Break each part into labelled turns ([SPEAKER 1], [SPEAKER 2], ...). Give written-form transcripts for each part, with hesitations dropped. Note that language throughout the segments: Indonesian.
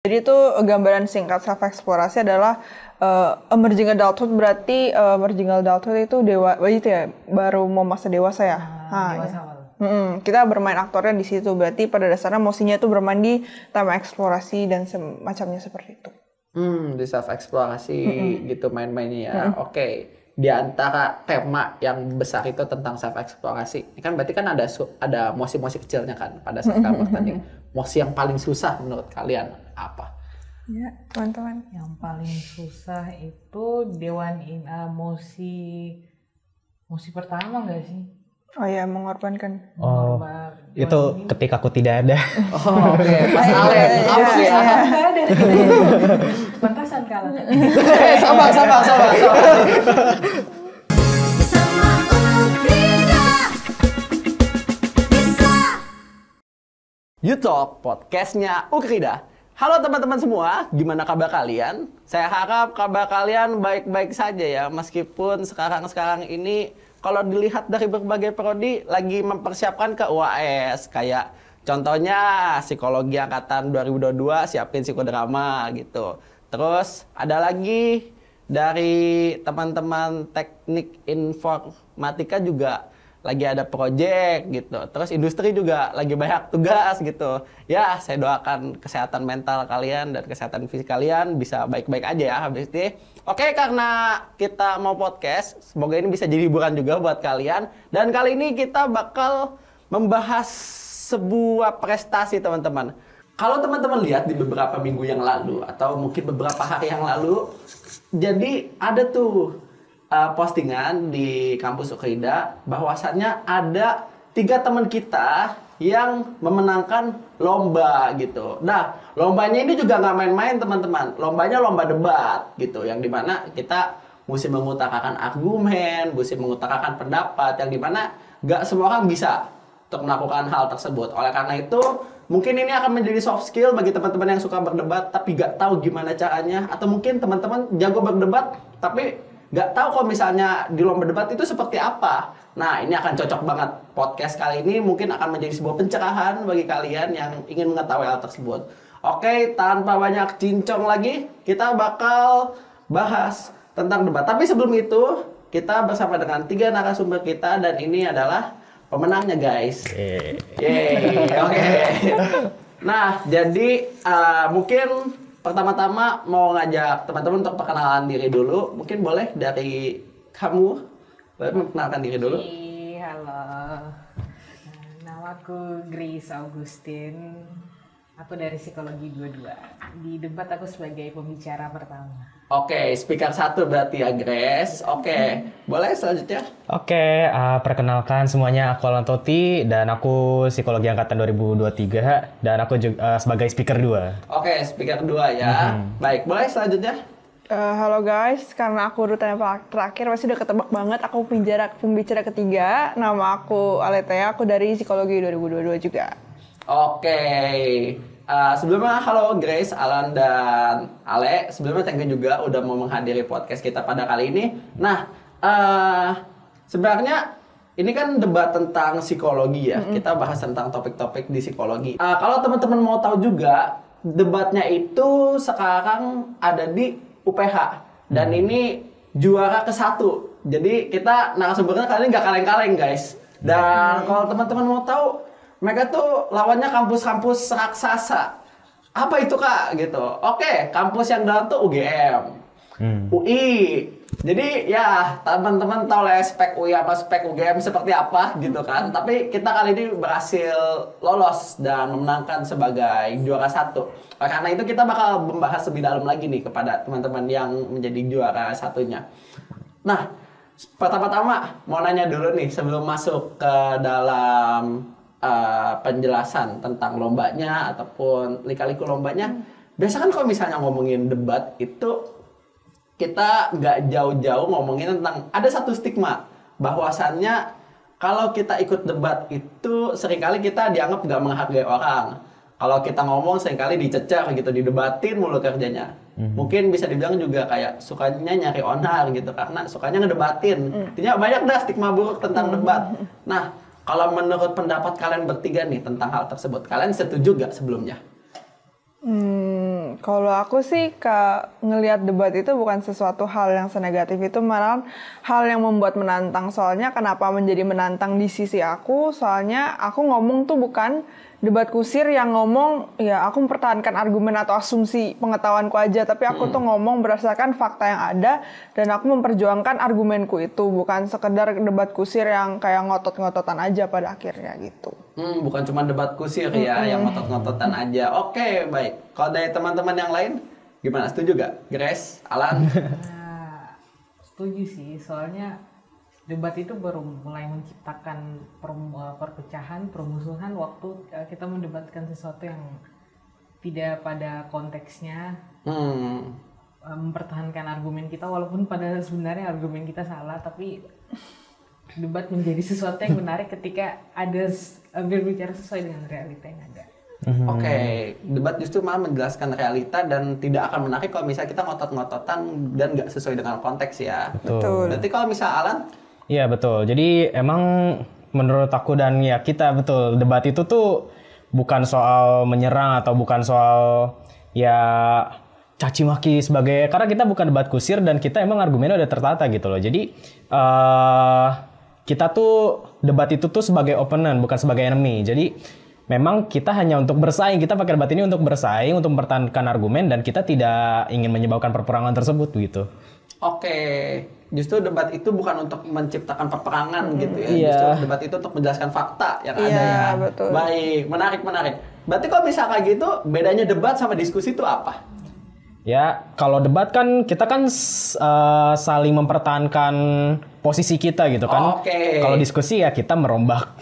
[SPEAKER 1] Jadi itu gambaran singkat self eksplorasi adalah emerging adulthood, berarti emerging adulthood itu itu ya baru mau masa dewasa ya.
[SPEAKER 2] Dewasa
[SPEAKER 1] Ya. Kita bermain aktornya di situ, berarti pada dasarnya emosinya itu bermain di tema eksplorasi dan semacamnya seperti itu.
[SPEAKER 3] Di self eksplorasi gitu main-mainnya ya. Oke. Di antara tema yang besar itu tentang self eksplorasi. Ini kan berarti kan ada mosi-mosi kecilnya kan pada saat kamu tadi. Mosi yang paling susah menurut kalian apa?
[SPEAKER 1] Ya, teman-teman.
[SPEAKER 2] Yang paling susah itu mosi pertama nggak sih?
[SPEAKER 1] Oh ya, mengorbankan.
[SPEAKER 4] Itu ketika aku tidak ada.
[SPEAKER 3] Oh, oke. Pas Ale, apa ya?
[SPEAKER 2] Nggak ada. Pantasan kalah.
[SPEAKER 3] Sama. YouTube podcastnya Ukrida. Halo teman-teman semua, gimana kabar kalian? Saya harap kabar kalian baik-baik saja ya, meskipun sekarang ini kalau dilihat dari berbagai prodi lagi mempersiapkan ke UAS, kayak contohnya psikologi angkatan 2022 siapin psikodrama gitu. Terus ada lagi dari teman-teman teknik informatika juga lagi ada project gitu. Terus industri juga lagi banyak tugas gitu. Ya, saya doakan kesehatan mental kalian dan kesehatan fisik kalian bisa baik-baik aja ya habis ini. Oke, karena kita mau podcast, semoga ini bisa jadi hiburan juga buat kalian. Dan kali ini kita bakal membahas sebuah prestasi, teman-teman. Kalau teman-teman lihat di beberapa minggu yang lalu atau mungkin beberapa hari yang lalu, jadi ada tuh postingan di kampus Ukrida bahwasannya ada 3 teman kita yang memenangkan lomba gitu. Nah, lombanya ini juga nggak main-main teman-teman. Lombanya lomba debat gitu, yang dimana kita mesti mengutarakan argumen, mesti mengutarakan pendapat, yang dimana nggak semua orang bisa untuk melakukan hal tersebut. Oleh karena itu, mungkin ini akan menjadi soft skill bagi teman-teman yang suka berdebat tapi nggak tahu gimana caranya, atau mungkin teman-teman jago berdebat tapi nggak tahu kalau misalnya di lomba debat itu seperti apa. Nah, ini akan cocok banget. Podcast kali ini mungkin akan menjadi sebuah pencerahan bagi kalian yang ingin mengetahui hal tersebut. Oke, tanpa banyak cincong lagi, kita bakal bahas tentang debat. Tapi sebelum itu, kita bersama dengan 3 narasumber kita dan ini adalah pemenangnya, guys. Yeay. Oke. Nah, jadi mungkin pertama-tama mau ngajak teman-teman untuk perkenalan diri dulu. Mungkin boleh dari kamu, boleh memperkenalkan diri dulu.
[SPEAKER 2] Halo, namaku Grace Augustin. Aku dari Psikologi 22. Di debat aku sebagai pembicara pertama.
[SPEAKER 3] Oke, speaker 1 berarti ya, Grace. Oke, boleh selanjutnya?
[SPEAKER 4] Oke, perkenalkan semuanya, aku Alan Toti dan aku psikologi angkatan 2023 dan aku juga sebagai speaker 2.
[SPEAKER 3] Oke, speaker 2 ya. Baik, boleh selanjutnya?
[SPEAKER 1] Halo guys, karena aku urutan terakhir pasti udah ketebak banget. Aku pembicara ketiga. Nama aku Aletea, aku dari Psikologi 2022 juga.
[SPEAKER 3] Oke. Sebelumnya halo Grace, Alan, dan Ale. Sebelumnya thank you juga udah mau menghadiri podcast kita pada kali ini. Nah, sebenarnya ini kan debat tentang psikologi ya. Kita bahas tentang topik-topik di psikologi. Kalau teman-teman mau tahu juga, debatnya itu sekarang ada di UPH. Dan ini juara ke-1. Jadi kita narasumbernya kali ini nggak kaleng-kaleng, guys. Dan kalau teman-teman mau tahu, mereka tuh lawannya kampus-kampus raksasa. Apa itu, Kak? Gitu. Oke, kampus yang dalam tuh UGM, UI. Jadi ya teman-teman tahu lah spek UI apa spek UGM seperti apa gitu kan. Tapi kita kali ini berhasil lolos dan memenangkan sebagai juara 1. Karena itu kita bakal membahas lebih dalam lagi nih kepada teman-teman yang menjadi juara 1-nya. Nah, pertama-tama mau nanya dulu nih sebelum masuk ke dalam penjelasan tentang lombanya ataupun lika-liku lombanya. Biasa kan kalau misalnya ngomongin debat itu kita nggak jauh-jauh ngomongin tentang ada satu stigma bahwasannya kalau kita ikut debat itu seringkali kita dianggap nggak menghargai orang. Kalau kita ngomong seringkali dicecer gitu, didebatin mulu kerjanya. Mungkin bisa dibilang juga kayak sukanya nyari onar gitu karena sukanya ngedebatin. Intinya banyak dah stigma buruk tentang debat. Nah, kalau menurut pendapat kalian bertiga nih tentang hal tersebut, kalian setuju gak sebelumnya?
[SPEAKER 1] Kalau aku sih ngelihat debat itu bukan sesuatu hal yang senegatif itu, malah hal yang membuat menantang. Soalnya kenapa menjadi menantang di sisi aku? Soalnya aku ngomong tuh bukan debat kusir yang ngomong ya aku mempertahankan argumen atau asumsi pengetahuanku aja, tapi aku tuh ngomong berdasarkan fakta yang ada dan aku memperjuangkan argumenku itu, bukan sekedar debat kusir yang kayak ngotot-ngototan aja pada akhirnya gitu.
[SPEAKER 3] Bukan cuma debat kusir ya, yang ngotot-ngototan aja. Oke, baik. Kalau dari teman-teman yang lain, gimana? Setuju gak? Grace, Alan?
[SPEAKER 2] Nah, setuju sih, soalnya debat itu baru mulai menciptakan perpecahan, permusuhan waktu kita mendebatkan sesuatu yang tidak pada konteksnya, mempertahankan argumen kita walaupun pada sebenarnya argumen kita salah, tapi debat menjadi sesuatu yang menarik ketika ada berbicara sesuai dengan realita yang ada.
[SPEAKER 3] Oke, debat justru malah menjelaskan realita dan tidak akan menarik kalau misalnya kita ngotot-ngototan dan nggak sesuai dengan konteks ya.
[SPEAKER 1] Betul.
[SPEAKER 3] Berarti kalau misalnya Alan?
[SPEAKER 4] Iya betul. Jadi emang menurut aku dan ya kita betul, debat itu tuh bukan soal menyerang atau bukan soal ya caci maki sebagai, karena kita bukan debat kusir dan kita emang argumennya udah tertata gitu loh. Jadi kita tuh debat itu tuh sebagai opponent bukan sebagai enemy. Jadi memang kita hanya untuk bersaing, kita pakai debat ini untuk bersaing, untuk mempertahankan argumen dan kita tidak ingin menyebabkan perperangan tersebut gitu.
[SPEAKER 3] Oke, justru debat itu bukan untuk menciptakan peperangan gitu ya.
[SPEAKER 4] Iya.
[SPEAKER 3] Justru debat itu untuk menjelaskan fakta yang ada
[SPEAKER 1] Iya,
[SPEAKER 3] ya.
[SPEAKER 1] betul.
[SPEAKER 3] Baik, menarik. Berarti kalau bisa kayak gitu, bedanya debat sama diskusi itu apa?
[SPEAKER 4] Ya, kalau debat kan kita kan saling mempertahankan posisi kita gitu kan.
[SPEAKER 3] Oke.
[SPEAKER 4] Kalau diskusi ya kita merombak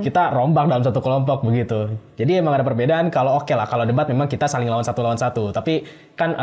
[SPEAKER 4] kita rombak dalam satu kelompok begitu. Jadi emang ada perbedaan. Kalau oke lah, kalau debat memang kita saling lawan satu. Tapi kan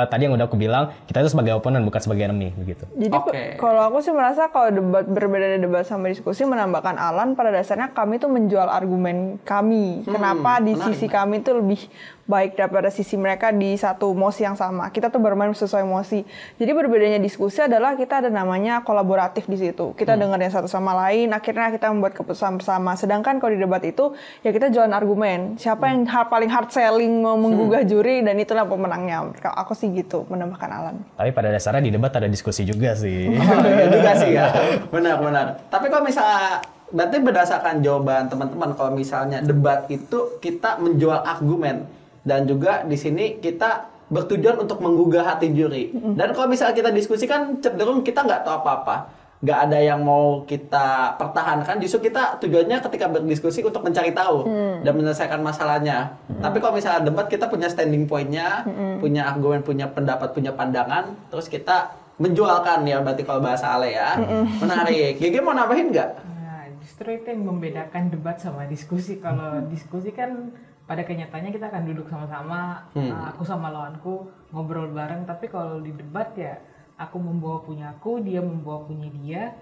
[SPEAKER 4] tadi yang udah aku bilang, kita itu sebagai opponent bukan sebagai enemy begitu.
[SPEAKER 1] Jadi
[SPEAKER 3] Oke.
[SPEAKER 1] kalau aku sih merasa kalau berbeda debat sama diskusi menambahkan Alan, pada dasarnya kami tuh menjual argumen kami. Kenapa di sisi kami tuh lebih baik daripada sisi mereka di satu mosi yang sama. Kita tuh bermain sesuai mosi. Jadi berbedanya diskusi adalah kita ada namanya kolaboratif di situ. Kita dengerin satu sama lain, akhirnya kita membuat keputusan bersama. Sedangkan kalau di debat itu ya kita jualan argumen. Siapa yang paling hard selling mau menggugah juri dan itulah pemenangnya. Kalau aku sih gitu, menambahkan Alan.
[SPEAKER 4] Tapi pada dasarnya di debat ada diskusi juga sih.
[SPEAKER 3] Iya juga sih ya. Benar. Tapi kalau misalnya, berarti berdasarkan jawaban teman-teman, kalau misalnya debat itu kita menjual argumen dan juga di sini kita bertujuan untuk menggugah hati juri. Dan kalau misalnya kita diskusi kan cenderung kita nggak tahu apa-apa, nggak ada yang mau kita pertahankan. Justru kita tujuannya ketika berdiskusi untuk mencari tahu dan menyelesaikan masalahnya. Tapi kalau misalnya debat kita punya standing point-nya, punya argumen, punya pendapat, punya pandangan, terus kita menjualkan ya. Berarti kalau bahasa Ale ya, menarik. Gigi mau nambahin nggak?
[SPEAKER 2] Nah, justru itu yang membedakan debat sama diskusi. Kalau diskusi kan pada kenyataannya kita akan duduk sama-sama, aku sama lawanku ngobrol bareng. Tapi kalau di debat ya aku membawa punya aku, dia membawa punya dia,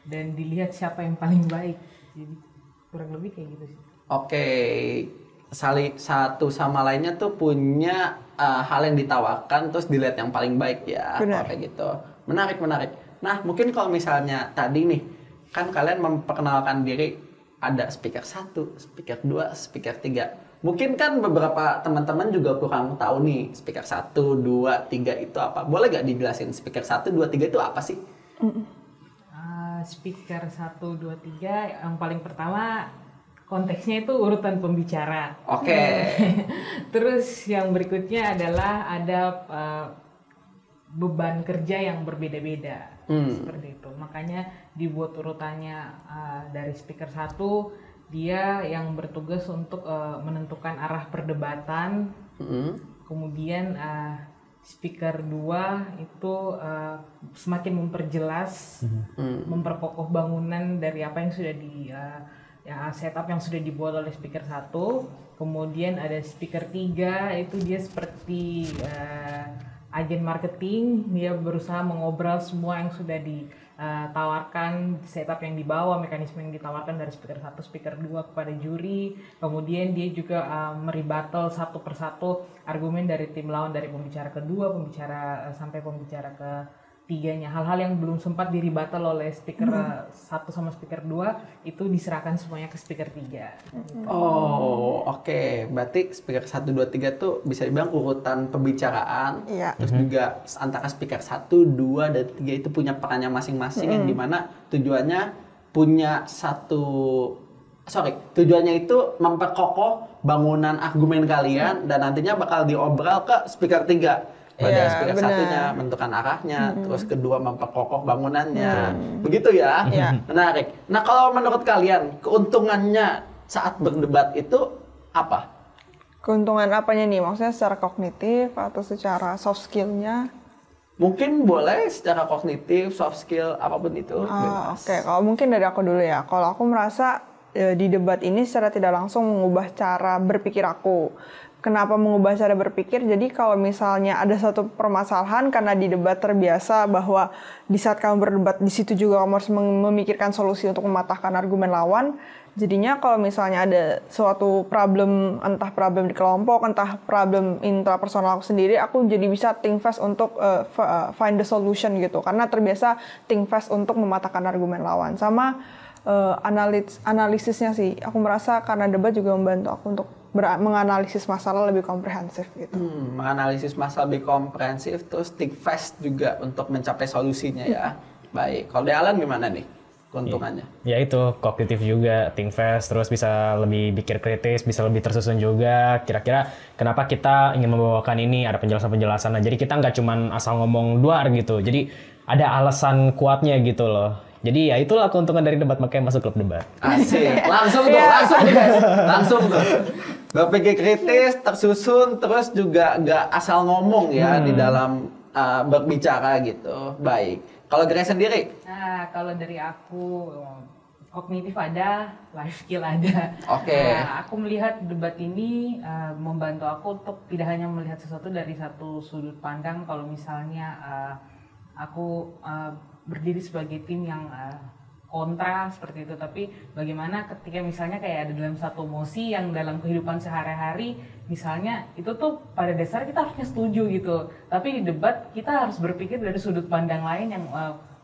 [SPEAKER 2] dan dilihat siapa yang paling baik. Jadi kurang lebih kayak gitu sih.
[SPEAKER 3] Oke, saling satu sama lainnya tuh punya hal yang ditawarkan, terus dilihat yang paling baik ya.
[SPEAKER 1] Benar.
[SPEAKER 3] Kayak gitu. Menarik. Nah, mungkin kalau misalnya tadi nih, kan kalian memperkenalkan diri, ada speaker 1, speaker 2, speaker 3. Mungkin kan beberapa teman-teman juga kurang tahu nih, speaker 1, 2, 3 itu apa. Boleh gak dijelasin speaker 1, 2, 3 itu apa sih?
[SPEAKER 2] Speaker 1, 2, 3 yang paling pertama konteksnya itu urutan pembicara.
[SPEAKER 3] Oke.
[SPEAKER 2] Terus yang berikutnya adalah ada beban kerja yang berbeda-beda. Seperti itu. Makanya dibuat urutannya dari speaker 1, dia yang bertugas untuk menentukan arah perdebatan. Kemudian speaker 2 itu semakin memperjelas, memperkokoh bangunan dari apa yang sudah di setup yang sudah dibuat oleh speaker 1. Kemudian ada speaker 3, itu dia seperti agen marketing, dia berusaha mengobrol semua yang sudah ditawarkan, setup yang dibawa, mekanisme yang ditawarkan dari speaker 1, speaker 2 kepada juri. Kemudian dia juga merebattle satu persatu argumen dari tim lawan, dari pembicara kedua, sampai pembicara tiganya. Hal-hal yang belum sempat direbuttal oleh speaker 1 sama speaker 2 itu diserahkan semuanya ke speaker 3.
[SPEAKER 3] Oh, oke. Berarti speaker 1, 2, 3 tuh bisa dibilang urutan pembicaraan.
[SPEAKER 1] Iya.
[SPEAKER 3] Terus juga antara speaker 1, 2, dan 3 itu punya perannya masing-masing yang dimana tujuannya tujuannya itu memperkokoh bangunan argumen kalian dan nantinya bakal diobral ke speaker 3. Pada
[SPEAKER 1] Iya,
[SPEAKER 3] speaker
[SPEAKER 1] benar.
[SPEAKER 3] satunya menentukan arahnya, terus kedua memperkokoh bangunannya. Begitu ya?
[SPEAKER 1] Iya.
[SPEAKER 3] Menarik. Nah, kalau menurut kalian keuntungannya saat berdebat itu apa?
[SPEAKER 1] Keuntungan apanya nih? Maksudnya secara kognitif atau secara soft skill-nya?
[SPEAKER 3] Mungkin boleh secara kognitif, soft skill, apapun itu. bebas.
[SPEAKER 1] Oke, kalau mungkin dari aku dulu ya. Kalau aku merasa di debat ini secara tidak langsung mengubah cara berpikir aku. Kenapa mengubah cara berpikir? Jadi kalau misalnya ada satu permasalahan karena di debat terbiasa bahwa di saat kamu berdebat di situ juga kamu harus memikirkan solusi untuk mematahkan argumen lawan. Jadinya kalau misalnya ada suatu problem, entah problem di kelompok, entah problem intrapersonal aku sendiri, aku jadi bisa think fast untuk find the solution gitu. Karena terbiasa think fast untuk mematahkan argumen lawan. Sama analisisnya sih. Aku merasa karena debat juga membantu aku untuk menganalisis masalah lebih komprehensif gitu.
[SPEAKER 3] Menganalisis masalah lebih komprehensif, terus think fast juga untuk mencapai solusinya ya. Baik, kalau di Alan gimana nih keuntungannya?
[SPEAKER 4] Ya itu, kognitif juga, think fast, terus bisa lebih pikir kritis, bisa lebih tersusun juga. Kira-kira kenapa kita ingin membawakan ini, ada penjelasan-penjelasan. Nah, jadi kita nggak cuman asal ngomong duar gitu. Jadi ada alasan kuatnya gitu loh. Jadi ya itulah keuntungan dari debat, makanya masuk klub debat.
[SPEAKER 3] Asik, langsung tuh guys, langsung tuh. Berpikir kritis, tersusun, terus juga nggak asal ngomong ya di dalam berbicara gitu. Baik, kalau Grace sendiri?
[SPEAKER 2] Nah, kalau dari aku kognitif ada, life skill ada.
[SPEAKER 3] Oke.
[SPEAKER 2] Nah, aku melihat debat ini membantu aku untuk tidak hanya melihat sesuatu dari satu sudut pandang. Kalau misalnya aku berdiri sebagai tim yang kontra seperti itu, tapi bagaimana ketika misalnya kayak ada dalam satu emosi yang dalam kehidupan sehari-hari misalnya itu tuh pada dasarnya kita harusnya setuju gitu, tapi di debat kita harus berpikir dari sudut pandang lain yang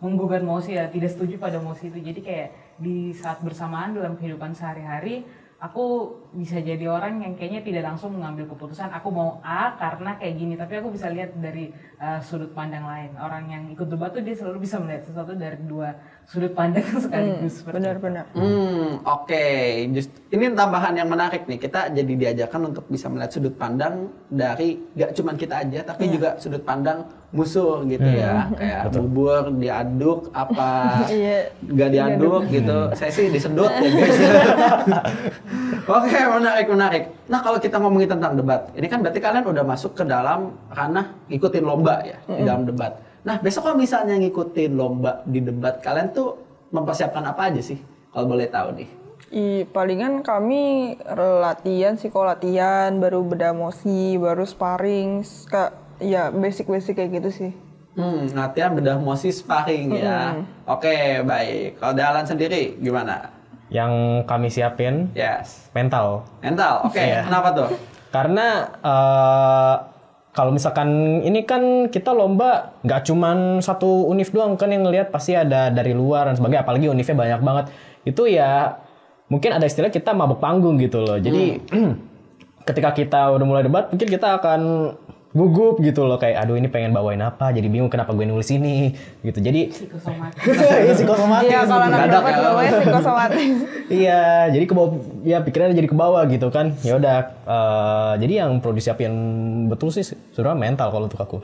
[SPEAKER 2] menggugah emosi ya, tidak setuju pada emosi itu. Jadi kayak di saat bersamaan dalam kehidupan sehari-hari aku bisa jadi orang yang kayaknya tidak langsung mengambil keputusan aku mau A karena kayak gini, tapi aku bisa lihat dari sudut pandang lain. Orang yang ikut debat tuh dia selalu bisa melihat sesuatu dari dua sudut pandang sekaligus.
[SPEAKER 1] Benar-benar.
[SPEAKER 3] Oke. Ini tambahan yang menarik nih. Kita jadi diajarkan untuk bisa melihat sudut pandang dari gak cuma kita aja, tapi juga sudut pandang musuh gitu ya. Kayak bubur diaduk apa gak diaduk gitu. Saya sih disedot ya guys. Oke, menarik. Nah, kalau kita ngomongin tentang debat, ini kan berarti kalian udah masuk ke dalam ranah ngikutin lomba ya di dalam debat. Nah, besok kalau misalnya ngikutin lomba di debat, kalian tuh mempersiapkan apa aja sih? Kalau boleh tahu nih.
[SPEAKER 1] Palingan kami latihan, psikolatihan, baru bedah emosi, baru sparring, ya basic-basic kayak gitu sih.
[SPEAKER 3] Latihan bedah emosi, sparring ya. Oke, baik. Kalau Dalan sendiri gimana?
[SPEAKER 4] Yang kami siapin mental.
[SPEAKER 3] Mental, oke. Kenapa tuh?
[SPEAKER 4] Karena kalau misalkan ini kan kita lomba nggak cuman satu univ doang kan yang ngelihat, pasti ada dari luar dan sebagainya, apalagi univnya banyak banget. Itu ya mungkin ada istilah kita mabuk panggung gitu loh. Jadi ketika kita udah mulai debat, mungkin kita akan gugup gitu loh, kayak aduh ini pengen bawain apa, jadi bingung kenapa gue nulis ini gitu. Jadi psikosomatis.
[SPEAKER 1] Iya, kalau anak debat bawanya psikosomatis.
[SPEAKER 4] Iya, jadi pikirannya jadi ke bawah gitu kan. Ya udah, jadi yang perlu disiapin betul sih sebenarnya mental kalau untuk aku.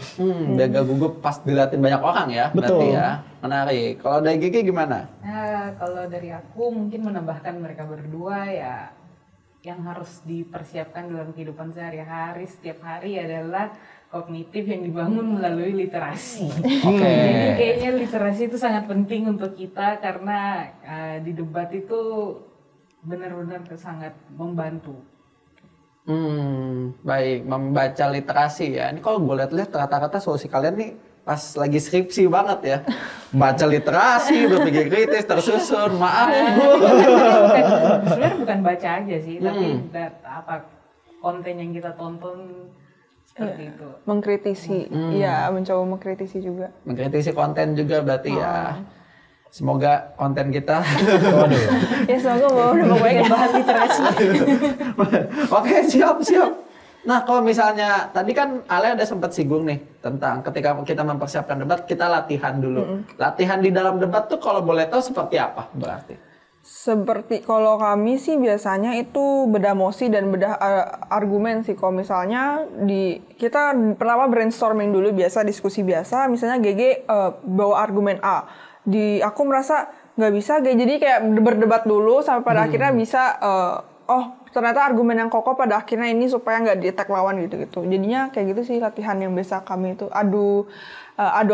[SPEAKER 3] Biar gak gugup pas diliatin banyak orang ya.
[SPEAKER 4] Betul.
[SPEAKER 3] Berarti ya. Menarik. Kalau dari Gigi gimana?
[SPEAKER 2] Nah, kalau dari aku mungkin menambahkan mereka berdua ya, yang harus dipersiapkan dalam kehidupan sehari-hari setiap hari adalah kognitif yang dibangun melalui literasi. Jadi kayaknya literasi itu sangat penting untuk kita karena di debat itu benar-benar sangat membantu.
[SPEAKER 3] Baik, membaca literasi ya. Ini kalau gue lihat-lihat rata-rata solusi kalian nih pas lagi skripsi banget ya. Baca literasi, berpikir kritis, tersusun. Maaf Bu.
[SPEAKER 2] Sebenarnya bukan baca aja sih, tapi konten yang kita tonton seperti itu.
[SPEAKER 1] Mengkritisi, iya mencoba mengkritisi juga.
[SPEAKER 3] Mengkritisi konten juga berarti ya. Semoga konten kita.
[SPEAKER 4] Waduh.
[SPEAKER 1] Ya semoga udah baik
[SPEAKER 2] Bahan literasi.
[SPEAKER 3] Oke, siap. Nah, kalau misalnya tadi kan Ale udah sempat singgung nih tentang ketika kita mempersiapkan debat, kita latihan dulu. Latihan di dalam debat tuh kalau boleh tahu seperti apa berarti?
[SPEAKER 1] Seperti kalau kami sih biasanya itu bedah mosi dan bedah argumen sih. Kalau misalnya kita pertama brainstorming dulu, biasa diskusi biasa. Misalnya GG bawa argumen A, aku merasa nggak bisa, jadi kayak berdebat dulu sampai pada akhirnya bisa. Ternyata argumen yang kokoh pada akhirnya ini supaya nggak di-attack lawan gitu. Jadinya kayak gitu sih latihan yang biasa kami itu adu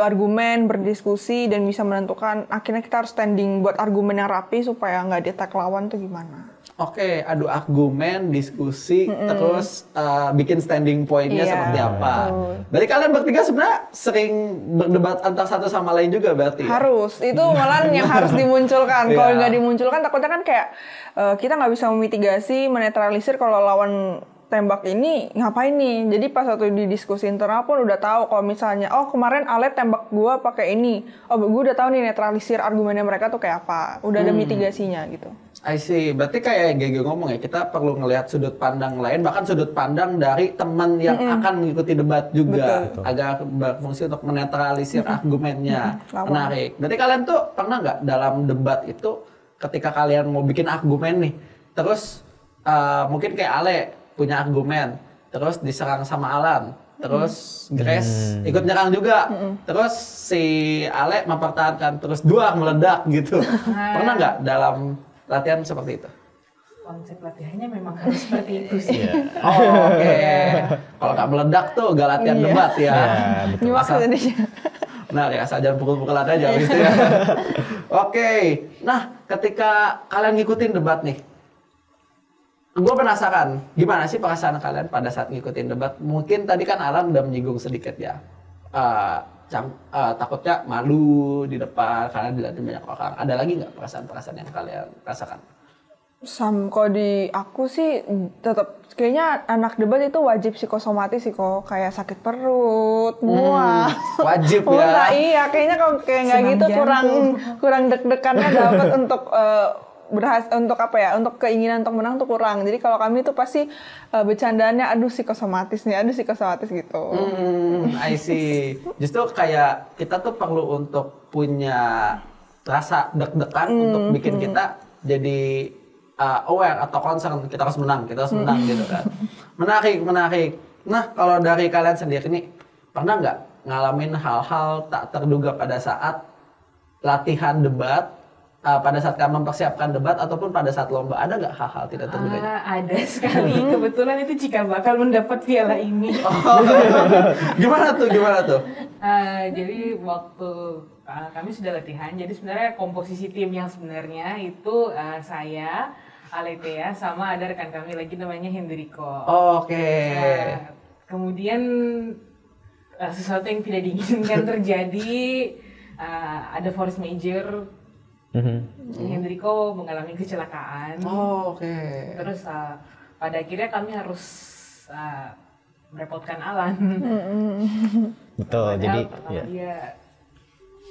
[SPEAKER 1] argumen, berdiskusi dan bisa menentukan akhirnya kita harus standing buat argumen yang rapi supaya nggak di-attack lawan tuh gimana.
[SPEAKER 3] Oke, adu argumen, diskusi, terus bikin standing point-nya seperti apa. Berarti kalian bertiga sebenarnya sering berdebat antar satu sama lain juga berarti ya?
[SPEAKER 1] Harus, itu malah yang harus dimunculkan. Kalau nggak dimunculkan takutnya kan kayak kita nggak bisa memitigasi, menetralisir kalau lawan tembak ini ngapain nih. Jadi pas waktu di diskusi internal pun udah tahu kalau misalnya kemarin Ale tembak gua pakai ini. Gua udah tahu nih netralisir argumennya mereka tuh kayak apa. Udah ada mitigasinya gitu.
[SPEAKER 3] I see. Berarti kayak GG ngomong ya, kita perlu ngelihat sudut pandang lain, bahkan sudut pandang dari teman yang akan mengikuti debat juga. Betul. Agar berfungsi untuk menetralisir argumennya. Menarik. Berarti kalian tuh pernah nggak dalam debat itu ketika kalian mau bikin argumen nih, terus mungkin kayak Ale punya argumen, terus diserang sama Alan, terus Grace ikut nyerang juga, terus si Ale mempertahankan, terus dua meledak gitu. Pernah nggak dalam latihan seperti itu?
[SPEAKER 2] Konsep latihannya memang harus seperti itu sih.
[SPEAKER 3] Oke. Kalau nggak meledak tuh gak latihan debat ya. Nah, ya asal jangan pukul-pukulan aja gitu ya. Oke. Nah, ketika kalian ngikutin debat nih, gue penasaran, gimana sih perasaan kalian pada saat ngikutin debat? Mungkin tadi kan Alan udah menyinggung sedikit ya. Takutnya malu di depan karena dilihatin banyak orang. Ada lagi nggak perasaan-perasaan yang kalian rasakan?
[SPEAKER 1] Kalau di aku sih tetap kayaknya anak debat itu wajib psikosomatis sih kok, kayak sakit perut, mual.
[SPEAKER 3] Wajib ya.
[SPEAKER 1] Iya, kayaknya kalau kayak nggak gitu kurang deg-degannya dapat untuk untuk keinginan untuk menang tuh kurang. Jadi kalau kami tuh pasti bercandaannya aduh psikosomatis gitu.
[SPEAKER 3] I see. Justru kayak kita tuh perlu untuk punya rasa deg-degan untuk bikin kita jadi aware atau concern, kita harus menang gitu kan. Menarik. Nah, kalau dari kalian sendiri nih, pernah nggak ngalamin hal-hal tak terduga pada saat latihan debat? Pada saat kamu mempersiapkan debat ataupun pada saat lomba, ada nggak hal-hal tidak terduga?
[SPEAKER 2] Ada sekali. Kebetulan itu cikal bakal mendapat piala ini.
[SPEAKER 3] Gimana tuh?
[SPEAKER 2] Jadi waktu kami sudah latihan, jadi sebenarnya komposisi tim yang sebenarnya itu saya, Aletea, sama ada rekan kami lagi namanya Hendriko.
[SPEAKER 3] Oke.
[SPEAKER 2] Kemudian sesuatu yang tidak diinginkan terjadi, ada force major. Hendriko mengalami kecelakaan.
[SPEAKER 3] Oke.
[SPEAKER 2] Terus pada akhirnya kami harus merepotkan Alan.
[SPEAKER 4] Betul. Jadi
[SPEAKER 2] dia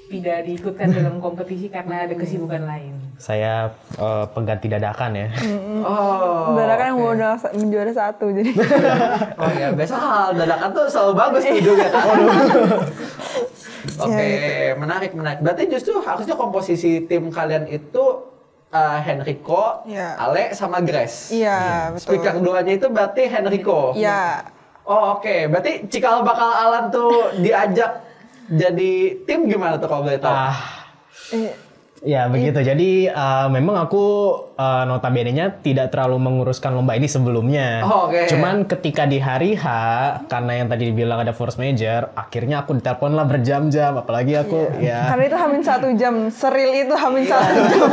[SPEAKER 2] tidak diikutkan dalam kompetisi karena ada kesibukan lain.
[SPEAKER 4] Saya pengganti dadakan ya.
[SPEAKER 1] Dadakan yang udah menjuara 1 jadi.
[SPEAKER 3] Oh ya, biasa hal dadakan tuh selalu bagus tuh juga kan. Oke, menarik. Berarti justru harusnya komposisi tim kalian itu Henrico, Ale, sama Grace.
[SPEAKER 1] Iya, betul.
[SPEAKER 3] Speaker duanya itu berarti Henrico.
[SPEAKER 1] Iya.
[SPEAKER 3] Oke. Berarti cikal bakal Alan tuh diajak jadi tim gimana tuh kalau boleh tahu?
[SPEAKER 4] Ya begitu. Jadi memang aku notabene-nya tidak terlalu menguruskan lomba ini sebelumnya. Cuman ketika di hari H, karena yang tadi dibilang ada force major, akhirnya aku ditelepon lah berjam-jam. Apalagi aku
[SPEAKER 1] Karena itu hamin 1 jam, seril itu hamin 1 jam.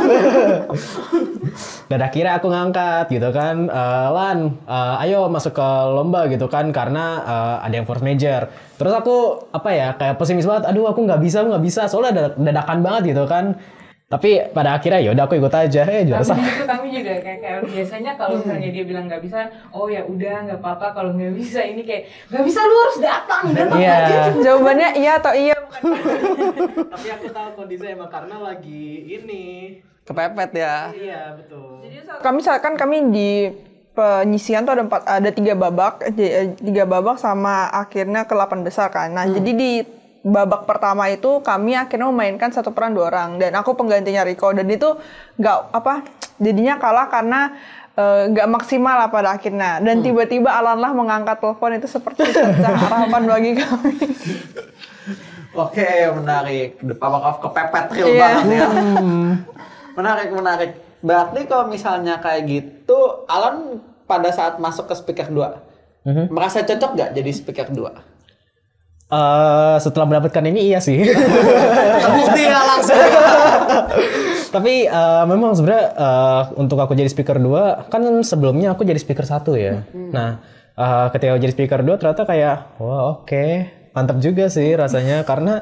[SPEAKER 4] Dan akhirnya aku ngangkat gitu kan, Lan, ayo masuk ke lomba gitu kan, karena ada yang force major. Terus aku kayak pesimis banget, aduh aku nggak bisa, soalnya dadakan banget gitu kan. Tapi pada akhirnya ya udah aku ikut aja, juara sah.
[SPEAKER 2] Tapi itu kami juga kayak biasanya kalau misalnya dia bilang nggak bisa, oh ya udah nggak apa-apa kalau nggak bisa, ini kayak nggak bisa lu harus datang
[SPEAKER 4] Iya.
[SPEAKER 2] aja.
[SPEAKER 1] Jawabannya iya atau iya bukan.
[SPEAKER 5] Tapi aku tahu kondisi emang karena lagi ini.
[SPEAKER 3] Kepepet ya.
[SPEAKER 5] Iya betul.
[SPEAKER 1] Kami di penyisian tuh ada 3 babak, 3 babak sama akhirnya ke 8 besar kan. Nah, jadi di babak pertama itu kami akhirnya memainkan 1 peran 2 orang dan aku penggantinya Rico, dan itu jadinya kalah karena nggak maksimal lah pada akhirnya, dan tiba-tiba Alanlah mengangkat telepon, itu seperti harapan bagi kami.
[SPEAKER 3] Oke, menarik. The power of kepepet real banget ya. Menarik. Berarti kalau misalnya kayak gitu, Alan pada saat masuk ke speaker 2, merasa cocok nggak jadi speaker 2?
[SPEAKER 4] Setelah mendapatkan ini iya sih.
[SPEAKER 3] Terbukti ya langsung.
[SPEAKER 4] Tapi memang sebenarnya untuk aku jadi speaker 2, kan sebelumnya aku jadi speaker 1 ya. Nah, ketika aku jadi speaker 2 ternyata kayak wah oke, mantap juga sih rasanya, karena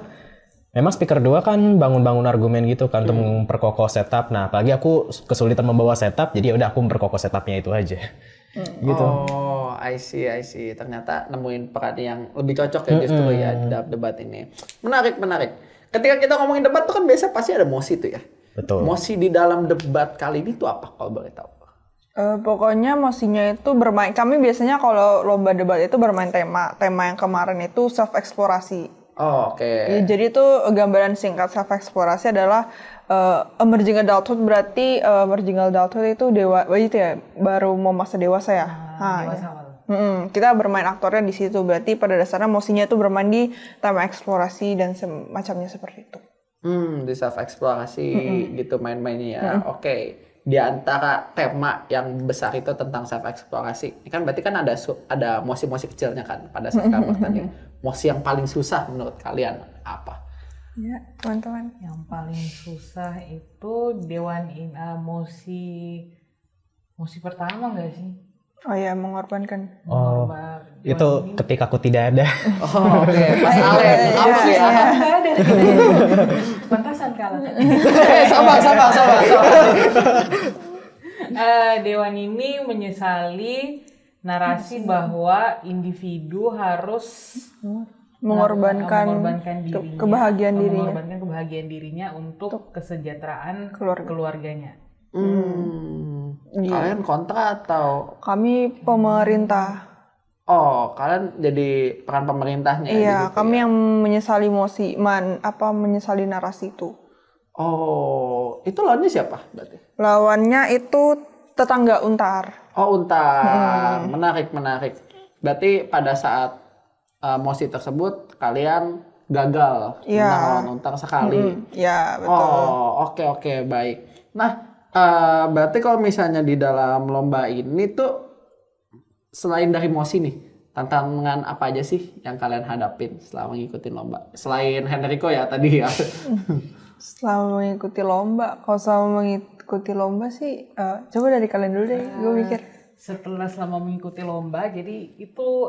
[SPEAKER 4] memang speaker 2 kan bangun-bangun argumen gitu kan untuk memperkokoh setup. Nah, apalagi aku kesulitan membawa setup, jadi ya udah aku memperkokoh setupnya itu aja. Gitu.
[SPEAKER 3] Oh, I see. Ternyata nemuin peran yang lebih cocok ya justru ya di dalam debat ini. Menarik. Ketika kita ngomongin debat tuh kan biasa pasti ada mosi tuh ya.
[SPEAKER 4] Betul.
[SPEAKER 3] Mosi di dalam debat kali ini tuh apa kalau boleh tahu?
[SPEAKER 1] Pokoknya mosinya itu bermain. Kami biasanya kalau lomba debat itu bermain tema yang kemarin itu self eksplorasi.
[SPEAKER 3] Oh, oke.
[SPEAKER 1] Ya, jadi itu gambaran singkat self eksplorasi adalah emerging adulthood, berarti emerging adulthood itu itu ya baru mau masa dewasa ya.
[SPEAKER 2] Dewasa awal.
[SPEAKER 1] Kita bermain aktornya di situ, berarti pada dasarnya mosinya itu bermain di tema eksplorasi dan semacamnya seperti itu.
[SPEAKER 3] Di self eksplorasi gitu main-mainnya ya. Oke. Di antara tema yang besar itu tentang self eksplorasi. Ini kan berarti kan ada mosi-mosi kecilnya kan pada saat kamu bertanding. Mosi yang paling susah menurut kalian apa?
[SPEAKER 1] Ya, teman-teman.
[SPEAKER 2] Yang paling susah itu mosi pertama nggak sih?
[SPEAKER 1] Oh ya, mengorbankan.
[SPEAKER 4] Oh, itu ketika aku tidak ada.
[SPEAKER 3] Oh, oke. Pas Alen, apa ya?
[SPEAKER 2] Pantasan kalah.
[SPEAKER 3] Sabar.
[SPEAKER 2] Dewan ini menyesali narasi bahwa individu harus
[SPEAKER 1] mengorbankan
[SPEAKER 2] dirinya, mengorbankan kebahagiaan dirinya untuk kesejahteraan keluarganya.
[SPEAKER 3] Kalian kontra atau?
[SPEAKER 1] Kami pemerintah.
[SPEAKER 3] Oh, kalian jadi peran pemerintahnya?
[SPEAKER 1] Iya,
[SPEAKER 3] gitu
[SPEAKER 1] kami
[SPEAKER 3] ya?
[SPEAKER 1] yang menyesali menyesali narasi itu.
[SPEAKER 3] Oh, itu lawannya siapa berarti?
[SPEAKER 1] Lawannya itu tetangga Untar.
[SPEAKER 3] Oh, Untar. Menarik. Berarti pada saat mosi tersebut kalian gagal melawan Untar sekali.
[SPEAKER 1] Ya, betul.
[SPEAKER 3] Oh, oke, baik. Nah, berarti kalau misalnya di dalam lomba ini tuh selain dari mosi nih, tantangan apa aja sih yang kalian hadapin selama ngikutin lomba? Selain Henrico ya tadi ya.
[SPEAKER 1] Selama mengikuti lomba, kalau selama mengikuti lomba sih, coba dari kalian dulu deh, gue mikir.
[SPEAKER 2] Selama mengikuti lomba, jadi itu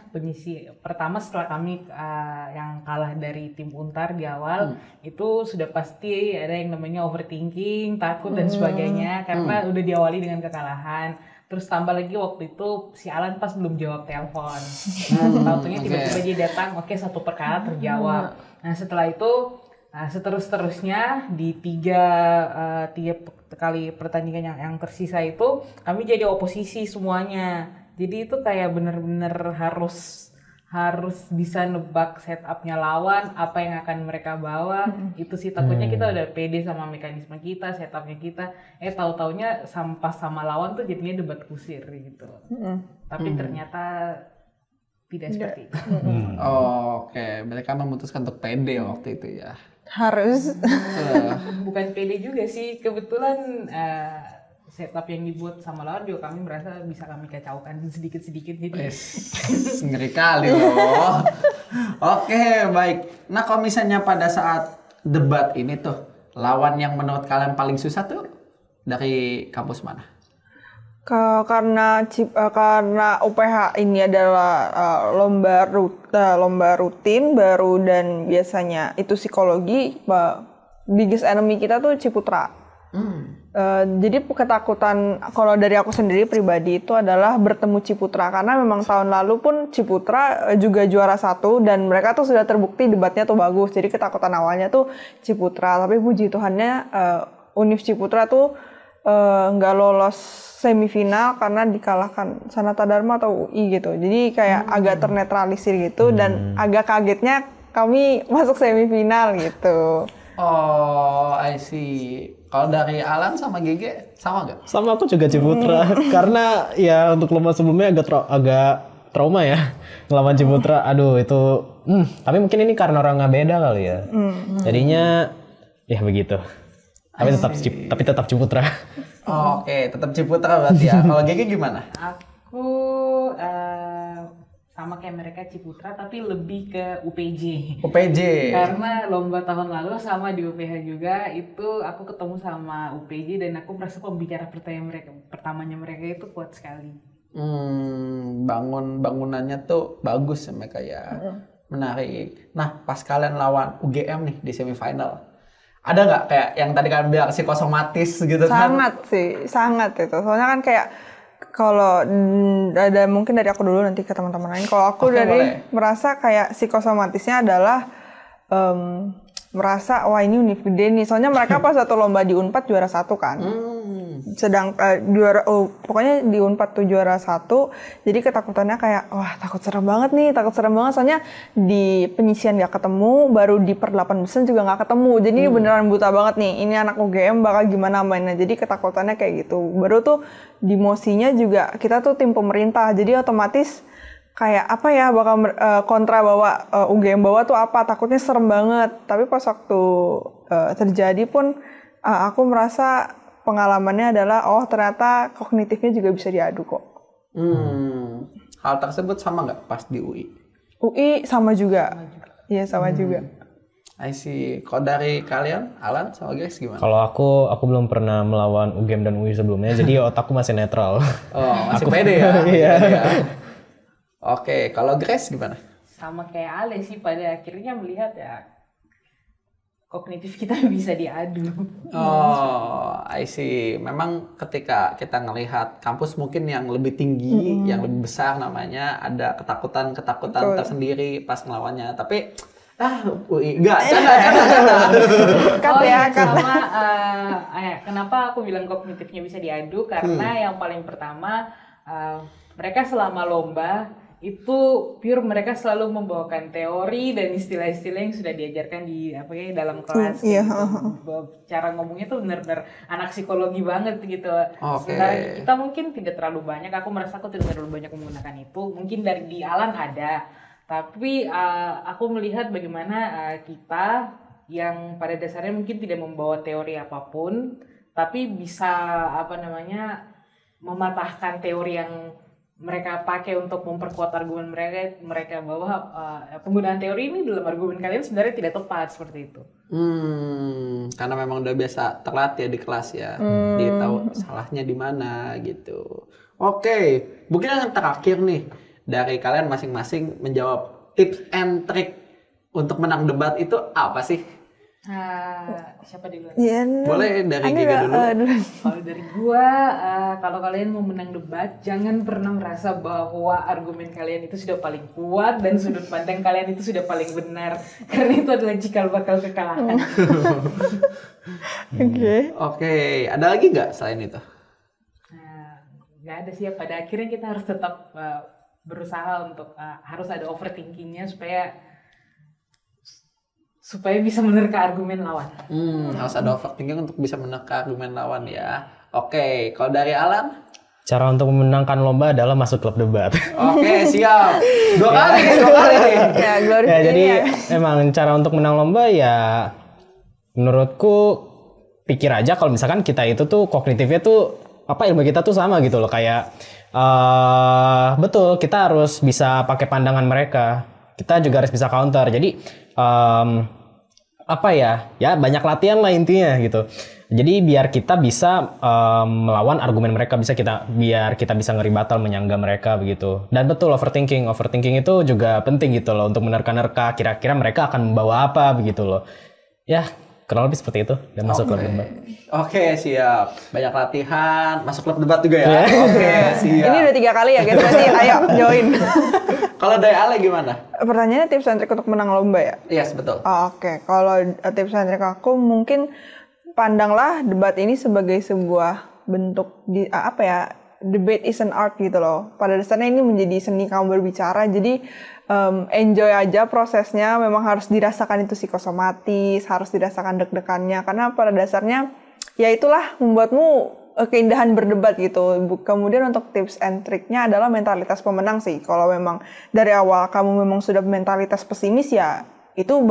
[SPEAKER 2] penyisi pertama setelah kami yang kalah dari tim Untar di awal, itu sudah pasti ada yang namanya overthinking, takut dan sebagainya karena udah diawali dengan kekalahan. Terus tambah lagi waktu itu si Alan pas belum jawab telepon. Tahu-taunya tiba-tiba dia datang, oke, 1 perkara terjawab. Nah, setelah itu seterus-terusnya di tiga kali pertandingan yang tersisa itu kami jadi oposisi semuanya. Jadi itu kayak bener-bener harus bisa nebak setupnya lawan, apa yang akan mereka bawa. Itu sih takutnya kita udah pede sama mekanisme kita, setupnya kita. Tahu-taunya sama lawan tuh jadinya debat kusir gitu. Tapi ternyata tidak seperti itu.
[SPEAKER 3] Oke, mereka memutuskan untuk pede waktu itu ya.
[SPEAKER 1] Harus.
[SPEAKER 2] Bukan pede juga sih, kebetulan setup yang dibuat sama lawan juga kami merasa bisa kami kacaukan sedikit-sedikit jadi.
[SPEAKER 3] Ngeri kali loh. Oke, baik. Nah, kalau misalnya pada saat debat ini tuh, lawan yang menurut kalian paling susah tuh dari kampus mana?
[SPEAKER 1] Karena UPH ini adalah lomba rutin baru dan biasanya itu psikologi, biggest enemy kita tuh Ciputra. Jadi ketakutan kalau dari aku sendiri pribadi itu adalah bertemu Ciputra, karena memang tahun lalu pun Ciputra juga juara 1 dan mereka tuh sudah terbukti debatnya tuh bagus. Jadi ketakutan awalnya tuh Ciputra, tapi puji Tuhannya Univ Ciputra tuh nggak lolos semifinal karena dikalahkan Sanata Dharma atau UI gitu. Jadi kayak agak ternetralisir gitu dan agak kagetnya kami masuk semifinal gitu.
[SPEAKER 3] Oh, I see. Kalau dari Alan sama GG sama nggak?
[SPEAKER 4] Sama aku juga Ciputra karena ya untuk lomba sebelumnya agak trauma ya ngelawan Ciputra. Aduh itu tapi mungkin ini karena orangnya beda kali ya. Jadinya ya begitu. Tapi tetap Ciputra.
[SPEAKER 3] Oh, oke, tetap Ciputra berarti ya. Kalau GG gimana?
[SPEAKER 2] Aku sama kayak mereka Ciputra tapi lebih ke UPJ.
[SPEAKER 3] UPJ.
[SPEAKER 2] Karena lomba tahun lalu sama di UPH juga itu aku ketemu sama UPJ dan aku merasa pembicara pertamanya mereka itu kuat sekali.
[SPEAKER 3] Bangunannya tuh bagus ya mereka ya. Menarik. Nah, pas kalian lawan UGM nih di semifinal. Ada nggak kayak yang tadi kalian bilang psikosomatis gitu kan?
[SPEAKER 1] Sangat itu. Soalnya kan kayak kalau ada mungkin dari aku dulu nanti ke teman-teman lain. Kalau aku merasa kayak psikosomatisnya adalah merasa wah ini univ gede nih. Soalnya mereka pas satu lomba di Unpad juara 1 kan. Pokoknya di Unpad tuh juara 1. Jadi ketakutannya kayak wah takut serem banget. Soalnya di penyisian gak ketemu, baru di per 8 besar juga gak ketemu. Jadi beneran buta banget nih. Ini anak UGM bakal gimana mainnya. Jadi ketakutannya kayak gitu. Baru tuh di mosinya juga kita tuh tim pemerintah. Jadi otomatis kayak apa ya bakal kontra bahwa UGM bawa tuh apa, takutnya serem banget. Tapi pas waktu terjadi pun aku merasa pengalamannya adalah ternyata kognitifnya juga bisa diadu kok.
[SPEAKER 3] Hal tersebut sama nggak pas di UI?
[SPEAKER 1] UI sama juga. Iya sama juga.
[SPEAKER 3] I see. Kalau dari kalian, Alan sama guys gimana?
[SPEAKER 4] Kalau aku belum pernah melawan UGM dan UI sebelumnya, jadi otakku masih netral.
[SPEAKER 3] Oh, masih pede ya?
[SPEAKER 4] Iya.
[SPEAKER 3] Oke, kalau Grace gimana?
[SPEAKER 2] Sama kayak Ale sih, pada akhirnya melihat ya kognitif kita bisa diadu.
[SPEAKER 3] Oh, I see. Memang ketika kita ngelihat kampus mungkin yang lebih tinggi, yang lebih besar namanya, ada ketakutan tersendiri pas ngelawannya. Tapi UI enggak,
[SPEAKER 2] Sama kenapa aku bilang kognitifnya bisa diadu? Karena yang paling pertama mereka selama lomba itu pure mereka selalu membawakan teori dan istilah-istilah yang sudah diajarkan di dalam kelas. Cara ngomongnya tuh benar-benar anak psikologi banget gitu. Sementara kita mungkin tidak terlalu banyak. Aku merasa aku tidak terlalu banyak menggunakan itu. Mungkin dari di Alan ada, tapi aku melihat bagaimana kita yang pada dasarnya mungkin tidak membawa teori apapun, tapi bisa mematahkan teori yang mereka pakai untuk memperkuat argumen mereka bahwa penggunaan teori ini dalam argumen kalian sebenarnya tidak tepat seperti itu.
[SPEAKER 3] Karena memang udah biasa terlatih di kelas ya, dia tahu salahnya di mana gitu. Oke, mungkin yang terakhir nih dari kalian masing-masing menjawab tips and trick untuk menang debat itu apa sih?
[SPEAKER 2] Siapa duluan?
[SPEAKER 3] Boleh dari Giga dulu.
[SPEAKER 2] Kalau dari gua, kalau kalian mau menang debat, jangan pernah merasa bahwa argumen kalian itu sudah paling kuat dan sudut pandang kalian itu sudah paling benar, karena itu adalah cikal bakal kekalahan.
[SPEAKER 3] Oke, ada lagi nggak selain itu?
[SPEAKER 2] Nggak ada sih ya. Pada akhirnya kita harus tetap berusaha untuk harus ada overthinkingnya supaya bisa menerka argumen lawan.
[SPEAKER 3] Harus ada overthinking untuk bisa menerka argumen lawan ya. Oke, kalau dari Alan?
[SPEAKER 4] Cara untuk memenangkan lomba adalah masuk klub debat.
[SPEAKER 3] Oke, siap. Dua kali.
[SPEAKER 4] Ya, jadi emang cara untuk menang lomba ya menurutku pikir aja kalau misalkan kita itu tuh kognitifnya tuh ilmu kita tuh sama gitu loh, kayak betul kita harus bisa pakai pandangan mereka. Kita juga harus bisa counter. Jadi banyak latihan lah intinya gitu. Jadi biar kita bisa melawan argumen mereka, biar kita bisa ngeribatal, menyangga mereka begitu. Dan betul overthinking itu juga penting gitu loh untuk menerka-nerka kira-kira mereka akan membawa apa begitu loh. Ya kurang lebih seperti itu dan masuk klub debat.
[SPEAKER 3] Oke, siap. Banyak latihan, masuk klub debat juga ya. Oke, siap.
[SPEAKER 1] Ini udah 3 kali ya guys, berarti ayo join.
[SPEAKER 3] Kalau dari Ale gimana?
[SPEAKER 1] Pertanyaannya tips and trik untuk menang lomba ya?
[SPEAKER 3] Yes, betul.
[SPEAKER 1] Oke, kalau tips and trik aku mungkin pandanglah debat ini sebagai sebuah bentuk debate is an art gitu loh. Pada dasarnya ini menjadi seni kamu berbicara, jadi enjoy aja prosesnya. Memang harus dirasakan itu psikosomatis, harus dirasakan deg-degannya, karena pada dasarnya ya itulah membuatmu keindahan berdebat gitu. Kemudian untuk tips and triknya adalah mentalitas pemenang sih. Kalau memang dari awal kamu memang sudah mentalitas pesimis ya, itu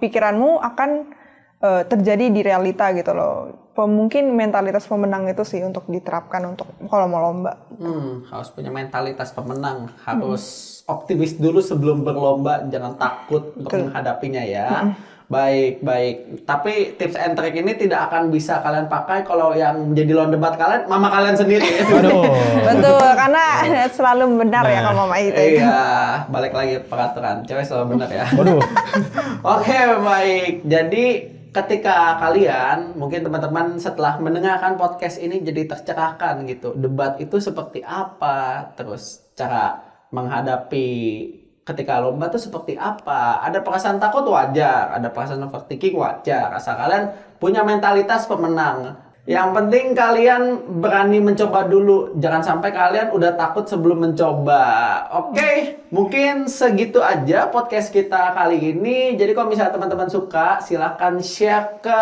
[SPEAKER 1] pikiranmu akan terjadi di realita gitu loh. Mungkin mentalitas pemenang itu sih untuk diterapkan untuk kalau mau lomba.
[SPEAKER 3] Harus punya mentalitas pemenang, harus optimis dulu sebelum berlomba, jangan takut untuk menghadapinya ya. Baik. Tapi tips and trick ini tidak akan bisa kalian pakai kalau yang menjadi lawan debat kalian, mama kalian sendiri.
[SPEAKER 4] Waduh.
[SPEAKER 1] Betul, karena selalu benar ya kalau mama itu.
[SPEAKER 3] Iya, balik lagi peraturan, cewek selalu benar ya.
[SPEAKER 4] Waduh.
[SPEAKER 3] Oke, baik. Jadi ketika kalian, mungkin teman-teman setelah mendengarkan podcast ini jadi tercerahkan gitu, debat itu seperti apa, terus cara menghadapi ketika lomba itu seperti apa. Ada perasaan takut wajar, ada perasaan overthinking wajar, asal kalian punya mentalitas pemenang. Yang penting kalian berani mencoba dulu, jangan sampai kalian udah takut sebelum mencoba. Oke, mungkin segitu aja podcast kita kali ini. Jadi kalau misalnya teman-teman suka, silahkan share ke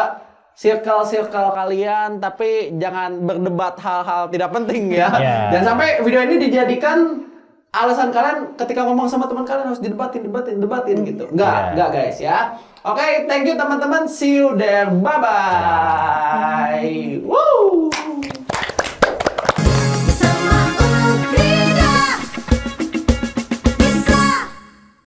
[SPEAKER 3] circle kalian, tapi jangan berdebat hal-hal tidak penting ya. Jangan sampai video ini dijadikan alasan kalian ketika ngomong sama teman kalian harus didebatin gitu. Enggak guys ya. Oke, thank you teman-teman. See you there. Bye-bye. Woo!